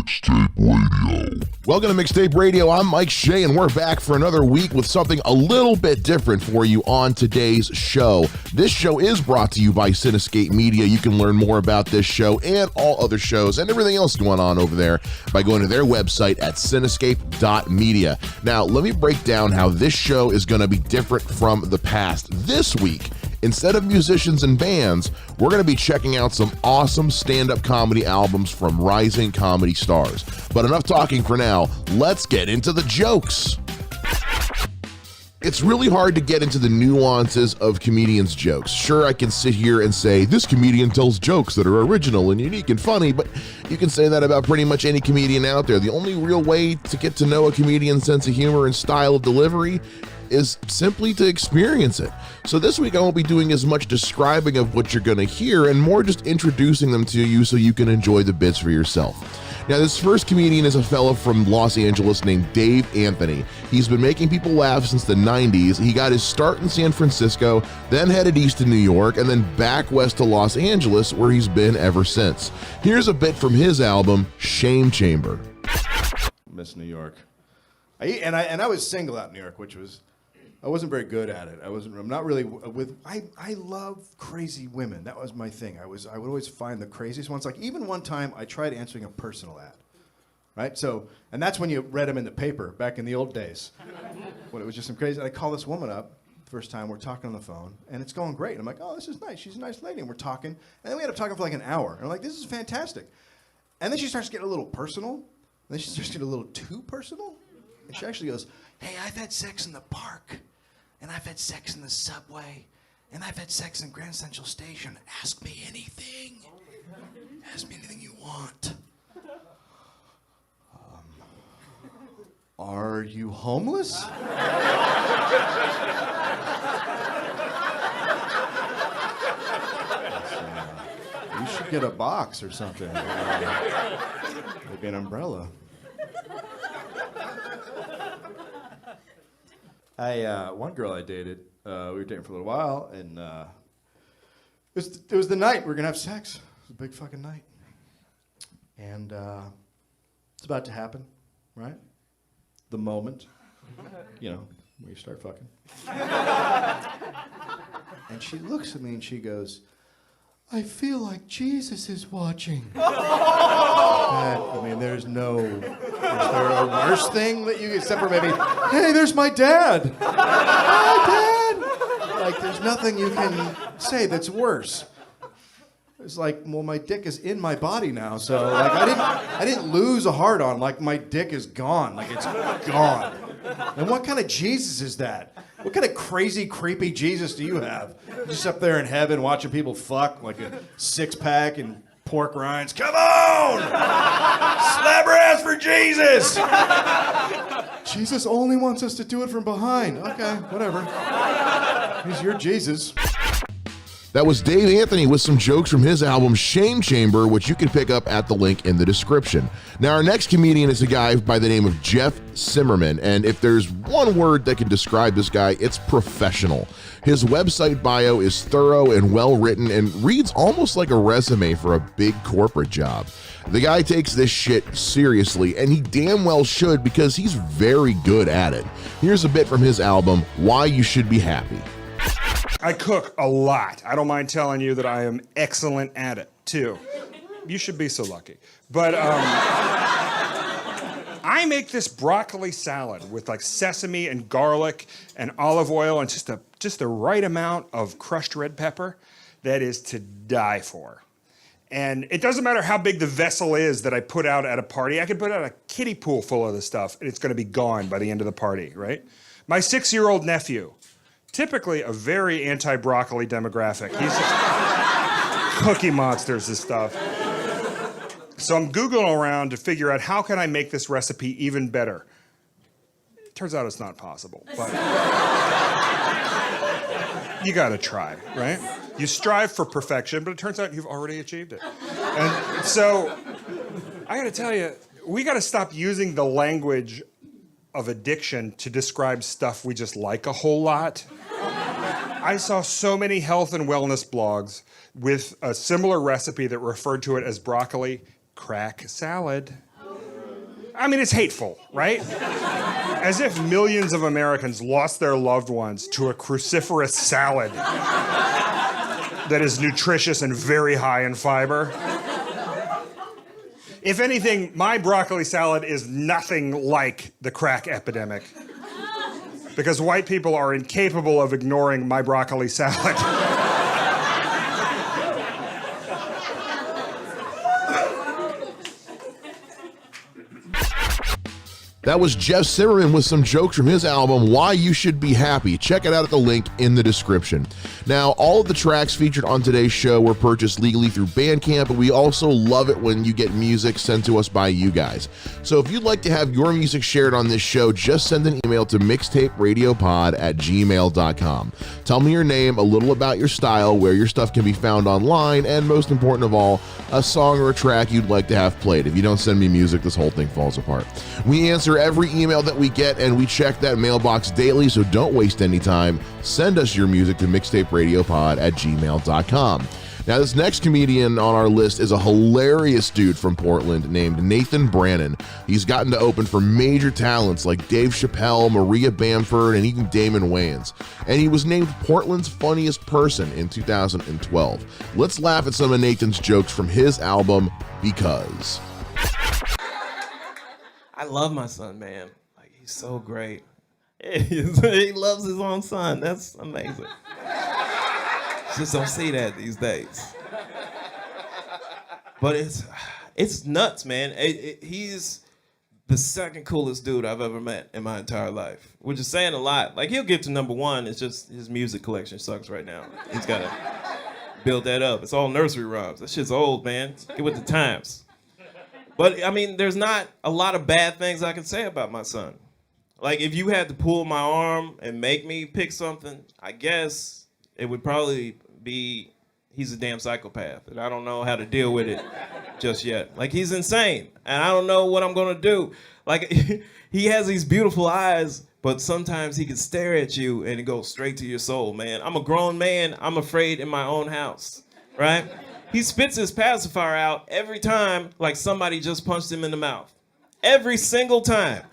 Mixtape Radio. Welcome to Mixtape Radio. I'm Mike Shea, and we're back for another week with something a little bit different for you on today's show. This show is brought to you by Cinescape Media. You can learn more about this show and all other shows and everything else going on over there by going to their website at cinescape.media. Now, let me break down how this show is going to be different from the past. This week, instead of musicians and bands, we're going to be checking out some awesome stand-up comedy albums from rising comedy stars. But enough talking for now. Let's get into the jokes. It's really hard to get into the nuances of comedians' jokes. Sure, I can sit here and say, this comedian tells jokes that are original and unique and funny, but you can say that about pretty much any comedian out there. The only real way to get to know a comedian's sense of humor and style of delivery is simply to experience it. So this week I won't be doing as much describing of what you're going to hear and more just introducing them to you so you can enjoy the bits for yourself. Now, this first comedian is a fellow from Los Angeles named Dave Anthony. He's been making people laugh since the 90s. He got his start in San Francisco, then headed east to New York, and then back west to Los Angeles, where he's been ever since. Here's a bit from his album, Shame Chamber. Miss New York. I was single out in New York, which was, I wasn't very good at it. I'm not really with, I love crazy women. That was my thing. I would always find the craziest ones. Like even one time I tried answering a personal ad, right? So, and that's when you read them in the paper back in the old days. When it was just some crazy, and I call this woman up the first time, we're talking on the phone, and it's going great. And I'm like, oh, this is nice. She's a nice lady. And we're talking, and then we ended up talking for like an hour. And I'm like, this is fantastic. And then she starts getting a little personal, and then she starts getting a little too personal. And she actually goes, hey, I've had sex in the park. And I've had sex in the subway. And I've had sex in Grand Central Station. Ask me anything. Ask me anything you want. Are you homeless? You should get a box or something. Maybe an umbrella. One girl I dated, we were dating for a little while, and it was the night we were gonna have sex. It was a big fucking night. And it's about to happen, right? The moment, you know, where you start fucking. And she looks at me and she goes, I feel like Jesus is watching. There's there a worse thing that you, except for maybe, hey, there's my dad. Hi, Dad. Like, there's nothing you can say that's worse. It's like, well, my dick is in my body now, so like I didn't lose a hard on. Like my dick is gone. Like it's gone. And what kind of Jesus is that? What kind of crazy, creepy Jesus do you have? Just up there in heaven watching people fuck like a six-pack and pork rinds. Come on! Slap her ass for Jesus! Jesus only wants us to do it from behind. Okay, whatever. He's your Jesus. That was Dave Anthony with some jokes from his album Shame Chamber, which you can pick up at the link in the description. Now, our next comedian is a guy by the name of Jeff Zimmerman, and if there's one word that can describe this guy, it's professional. His website bio is thorough and well-written and reads almost like a resume for a big corporate job. The guy takes this shit seriously, and he damn well should because he's very good at it. Here's a bit from his album, Why You Should Be Happy. I cook a lot. I don't mind telling you that I am excellent at it, too. You should be so lucky. But I make this broccoli salad with like sesame and garlic and olive oil and just the right amount of crushed red pepper that is to die for. And it doesn't matter how big the vessel is that I put out at a party. I could put out a kiddie pool full of this stuff and it's gonna be gone by the end of the party, right? My 6-year-old nephew, typically a very anti-broccoli demographic. He's just cookie monsters and stuff. So I'm Googling around to figure out how can I make this recipe even better. It turns out it's not possible, but you gotta try, right? You strive for perfection, but it turns out you've already achieved it. And so I gotta tell you, we gotta stop using the language of addiction to describe stuff we just like a whole lot. I saw so many health and wellness blogs with a similar recipe that referred to it as broccoli crack salad. I mean, it's hateful, right? As if millions of Americans lost their loved ones to a cruciferous salad that is nutritious and very high in fiber. If anything, my broccoli salad is nothing like the crack epidemic, because white people are incapable of ignoring my broccoli salad. That was Jeff Zimmerman with some jokes from his album, Why You Should Be Happy. Check it out at the link in the description. Now, all of the tracks featured on today's show were purchased legally through Bandcamp, but we also love it when you get music sent to us by you guys. So if you'd like to have your music shared on this show, just send an email to mixtaperadiopod@gmail.com. Tell me your name, a little about your style, where your stuff can be found online, and most important of all, a song or a track you'd like to have played. If you don't send me music, this whole thing falls apart. We answer every email that we get, and we check that mailbox daily, so don't waste any time. Send us your music to mixtaperadiopod@gmail.com. Now, this next comedian on our list is a hilarious dude from Portland named Nathan Brannon. He's gotten to open for major talents like Dave Chappelle, Maria Bamford, and even Damon Wayans. And he was named Portland's funniest person in 2012. Let's laugh at some of Nathan's jokes from his album, Because. I love my son, man. Like, he's so great. He loves his own son. That's amazing. Just don't see that these days. But it's nuts, man. He's the second coolest dude I've ever met in my entire life, which is saying a lot. Like, he'll get to number one. It's just his music collection sucks right now. He's got to build that up. It's all nursery rhymes. That shit's old, man. Get with the times. But, I mean, there's not a lot of bad things I can say about my son. Like, if you had to pull my arm and make me pick something, I guess it would probably be he's a damn psychopath, and I don't know how to deal with it just yet. Like, he's insane, and I don't know what I'm going to do. Like, he has these beautiful eyes, but sometimes he can stare at you, and it goes straight to your soul, man. I'm a grown man. I'm afraid in my own house, right? He spits his pacifier out every time like somebody just punched him in the mouth. Every single time.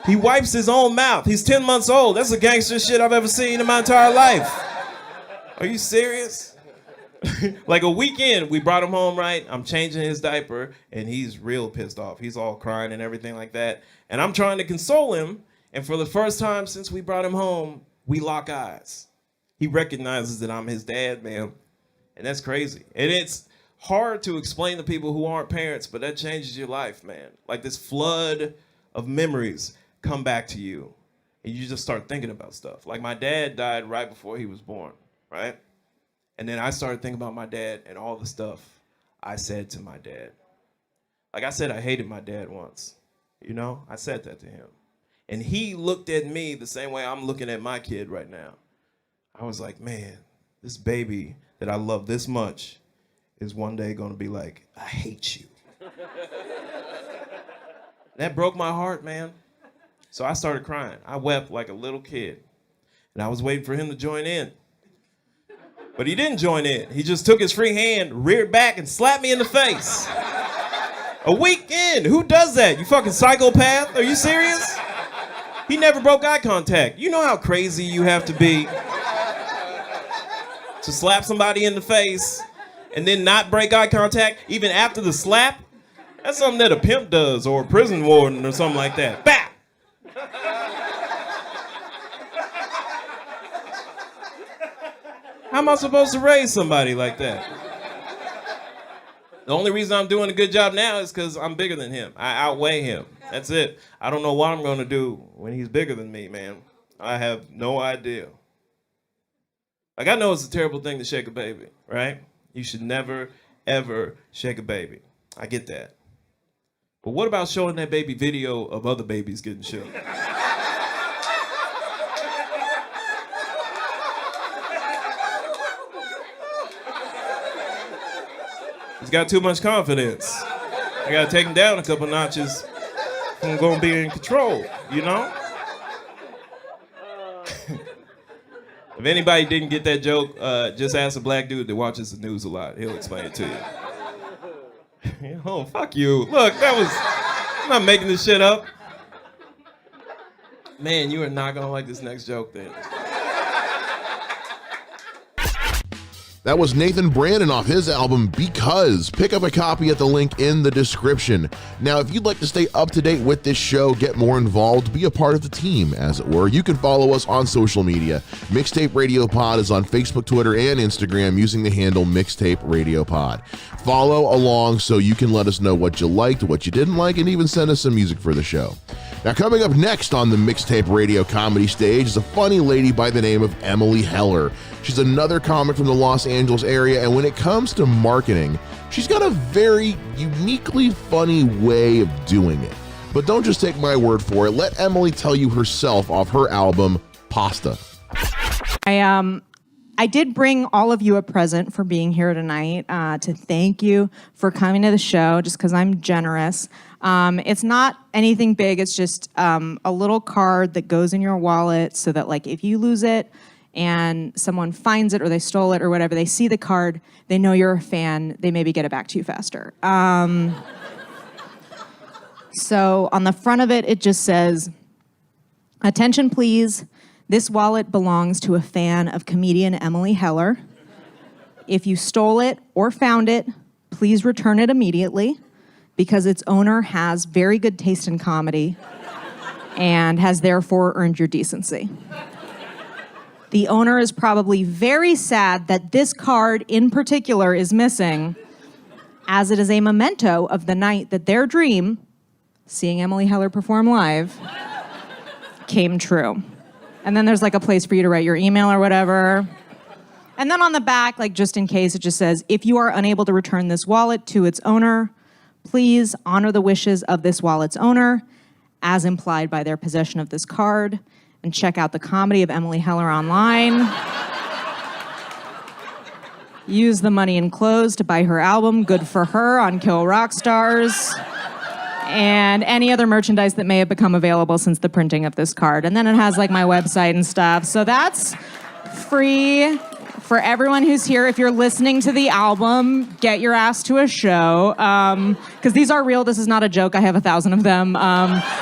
He wipes his own mouth. He's 10 months old. That's the gangster shit I've ever seen in my entire life. Are you serious? Like a weekend, we brought him home, right? I'm changing his diaper, and he's real pissed off. He's all crying and everything like that. And I'm trying to console him, and for the first time since we brought him home, we lock eyes. He recognizes that I'm his dad, man. And that's crazy. And it's hard to explain to people who aren't parents, but that changes your life, man. Like, this flood of memories come back to you, and you just start thinking about stuff. Like, my dad died right before he was born, right? And then I started thinking about my dad and all the stuff I said to my dad. Like, I said I hated my dad once, you know? I said that to him. And he looked at me the same way I'm looking at my kid right now. I was like, man, this baby that I love this much is one day going to be like, I hate you. That broke my heart, man. So I started crying. I wept like a little kid. And I was waiting for him to join in. But he didn't join in. He just took his free hand, reared back, and slapped me in the face. A weekend. Who does that? You fucking psychopath? Are you serious? He never broke eye contact. You know how crazy you have to be to slap somebody in the face and then not break eye contact even after the slap? That's something that a pimp does, or a prison warden or something like that. Bap! How am I supposed to raise somebody like that? The only reason I'm doing a good job now is because I'm bigger than him. I outweigh him. That's it. I don't know what I'm going to do when he's bigger than me, man. I have no idea. Like, I know it's a terrible thing to shake a baby, right? You should never, ever shake a baby. I get that. But what about showing that baby video of other babies getting shook? He's got too much confidence. I gotta take him down a couple notches. I'm gonna be in control, you know? If anybody didn't get that joke, just ask a black dude that watches the news a lot. He'll explain it to you. Oh, fuck you. Look, I'm not making this shit up. Man, you are not gonna like this next joke then. That was Nathan Brandon off his album Because. Pick up a copy at the link in the description. Now, if you'd like to stay up to date with this show, get more involved, be a part of the team, as it were, you can follow us on social media. Mixtape Radio Pod is on Facebook, Twitter, and Instagram using the handle Mixtape Radio Pod. Follow along so you can let us know what you liked, what you didn't like, and even send us some music for the show. Now, coming up next on the Mixtape Radio comedy stage is a funny lady by the name of Emily Heller. She's another comic from the Los Angeles area, and when it comes to marketing, she's got a very uniquely funny way of doing it. But don't just take my word for it. Let Emily tell you herself off her album, Pasta. I did bring all of you a present for being here tonight, to thank you for coming to the show, just because I'm generous. It's not anything big. It's just a little card that goes in your wallet so that, like, if you lose it and someone finds it or they stole it or whatever, they see the card, they know you're a fan, they maybe get it back to you faster. So on the front of it, it just says, "Attention please, this wallet belongs to a fan of comedian Emily Heller. If you stole it or found it, please return it immediately because its owner has very good taste in comedy and has therefore earned your decency. The owner is probably very sad that this card in particular is missing, as it is a memento of the night that their dream, seeing Emily Heller perform live, came true." And then there's like a place for you to write your email or whatever. And then on the back, like just in case, it just says, "If you are unable to return this wallet to its owner, please honor the wishes of this wallet's owner, as implied by their possession of this card, and check out the comedy of Emily Heller online. Use the money enclosed to buy her album, Good for Her, on Kill Rock Stars, and any other merchandise that may have become available since the printing of this card." And then it has like my website and stuff. So that's free for everyone who's here. If you're listening to the album, get your ass to a show. Because these are real. This is not a joke. I have 1,000 of them.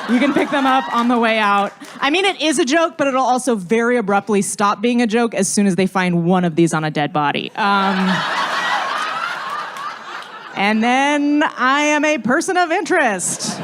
You can pick them up on the way out. I mean, it is a joke, but it'll also very abruptly stop being a joke as soon as they find one of these on a dead body. And then I am a person of interest.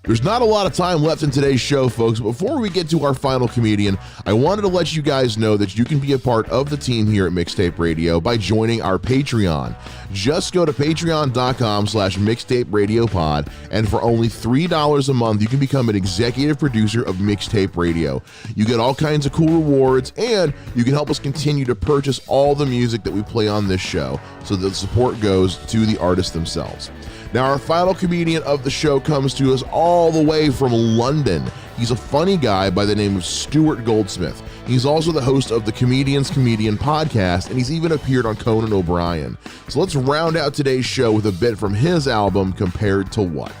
There's not a lot of time left in today's show, folks. But before we get to our final comedian, I wanted to let you guys know that you can be a part of the team here at Mixtape Radio by joining our Patreon. Just go to patreon.com/mixtaperadiopod, and for only $3 a month, you can become an executive producer of Mixtape Radio. You get all kinds of cool rewards, and you can help us continue to purchase all the music that we play on this show, so that the support goes to the artists themselves. Now, our final comedian of the show comes to us all the way from London. He's a funny guy by the name of Stuart Goldsmith. He's also the host of the Comedian's Comedian podcast, and he's even appeared on Conan O'Brien. So let's round out today's show with a bit from his album, Compared to What?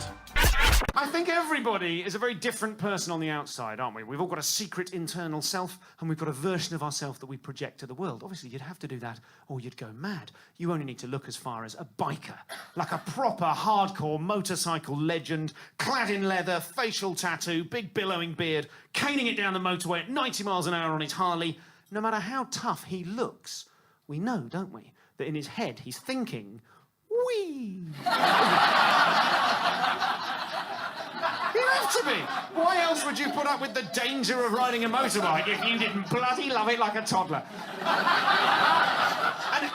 I think everybody is a very different person on the outside, aren't we? We've all got a secret internal self, and we've got a version of ourselves that we project to the world. Obviously, you'd have to do that, or you'd go mad. You only need to look as far as a biker, like a proper hardcore motorcycle legend, clad in leather, facial tattoo, big billowing beard, caning it down the motorway at 90 miles an hour on his Harley. No matter how tough he looks, we know, don't we, that in his head he's thinking, wee. You have to be. Why else would you put up with the danger of riding a motorbike if you didn't bloody love it like a toddler?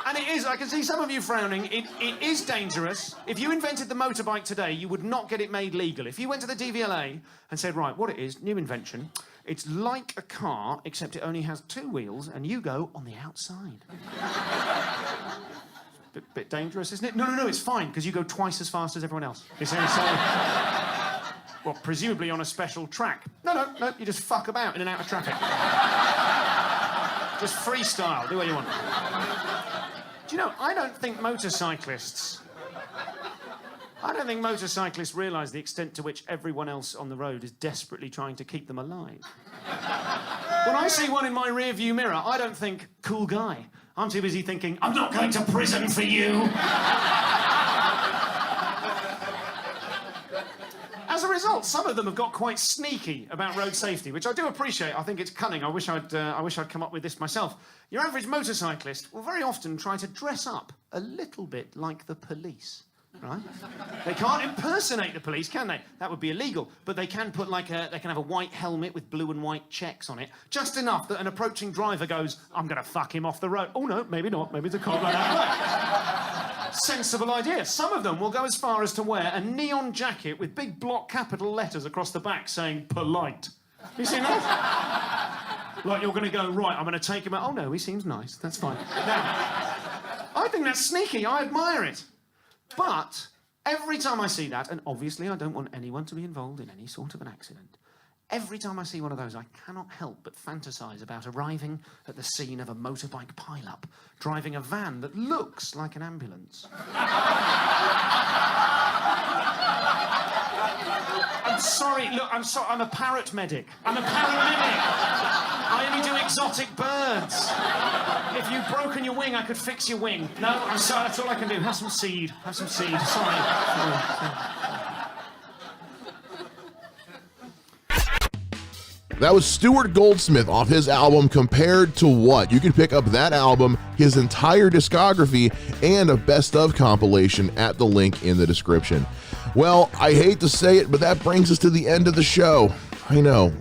And it is, I can see some of you frowning, it is dangerous. If you invented the motorbike today, you would not get it made legal. If you went to the DVLA and said, right, what it is, new invention, it's like a car, except it only has 2 wheels, and you go on the outside. Bit dangerous, isn't it? No, it's fine, because you go twice as fast as everyone else. Well, presumably on a special track. No, you just fuck about in and out of traffic. Just freestyle, do what you want. Do you know, I don't think motorcyclists realise the extent to which everyone else on the road is desperately trying to keep them alive. When I see one in my rear view mirror, I don't think, cool guy. I'm too busy thinking, I'm not going to prison for you. As a result, some of them have got quite sneaky about road safety, which I do appreciate. I think it's cunning. I wish I'd come up with this myself. Your average motorcyclist will very often try to dress up a little bit like the police, right? They can't impersonate the police, can they? That would be illegal. But they can put they can have a white helmet with blue and white checks on it, just enough that an approaching driver goes, I'm going to fuck him off the road. Oh no, maybe not. Maybe it's a car like that. Sensible idea. Some of them will go as far as to wear a neon jacket with big block capital letters across the back saying polite. You seen that? Like you're going to go, right, I'm going to take him out. Oh no, he seems nice. That's fine. Now, I think that's sneaky. I admire it. But every time I see that, and obviously I don't want anyone to be involved in any sort of an accident, every time I see one of those, I cannot help but fantasize about arriving at the scene of a motorbike pile-up, driving a van that looks like an ambulance. I'm sorry, look, I'm a parrot medic. I'm a paramedic. I only do exotic birds. If you've broken your wing, I could fix your wing. No, I'm sorry, that's all I can do. Have some seed. Have some seed. Sorry. That was Stuart Goldsmith off his album Compared to What. You can pick up that album, his entire discography, and a best of compilation at the link in the description. Well, I hate to say it, but that brings us to the end of the show. I know.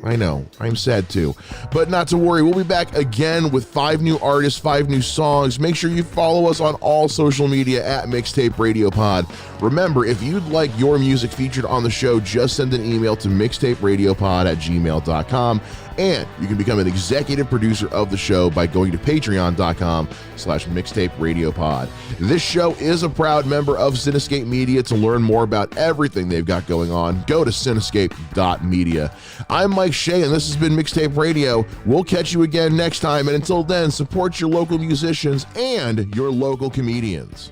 I'm sad too. But not to worry, we'll be back again with 5 new artists, 5 new songs. Make sure you follow us on all social media at Mixtape Radio Pod. Remember, if you'd like your music featured on the show, just send an email to mixtaperadiopod@gmail.com. And you can become an executive producer of the show by going to patreon.com/mixtaperadiopod. This show is a proud member of Cinescape Media. To learn more about everything they've got going on, go to cinescape.media. I'm Mike Shea, and this has been Mixtape Radio. We'll catch you again next time, and until then, support your local musicians and your local comedians.